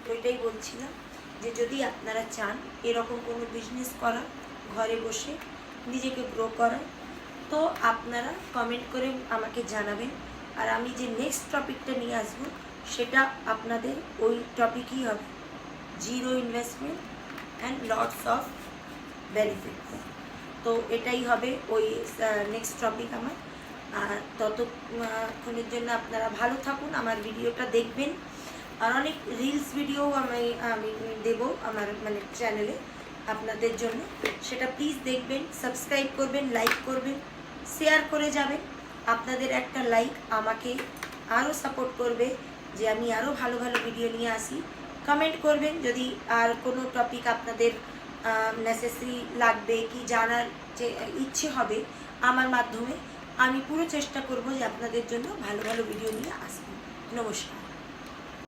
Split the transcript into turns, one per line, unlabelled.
তো এটাই বলছিলাম যে যদি আপনারা চান এরকম কোনো বিজনেস করা, ঘরে বসে নিজেকে গ্রো করা, তো আপনারা কমেন্ট করে আমাকে জানাবেন। আর আমি যে নেক্সট টপিকটা নিয়ে আসবো সেটা আপনাদের ওই টপিকই হবে, zero investment and lots of benefits. তো এটাই হবে ওই নেক্সট টপিক আমার। আর ততক্ষণের জন্য আপনারা ভালো থাকুন, আমার ভিডিওটা দেখবেন। আর অনেক রিলস ভিডিও আমি দেবো আমার মানে চ্যানেলে আপনাদের জন্য, সেটা প্লিজ দেখবেন, সাবস্ক্রাইব করবেন, লাইক করবেন, শেয়ার করে যাবেন। আপনাদের একটা লাইক আমাকে আরও সাপোর্ট করবে যে আমি আরও ভালো ভালো ভিডিও নিয়ে আসি। কমেন্ট করবেন যদি আর কোনো টপিক আপনাদের নেসেসারি লাগবে কি জানার যে ইচ্ছে হবে আমার মাধ্যমে, আমি পুরো চেষ্টা করব যে আপনাদের জন্য ভালো ভালো ভিডিও নিয়ে আসবো। নমস্কার।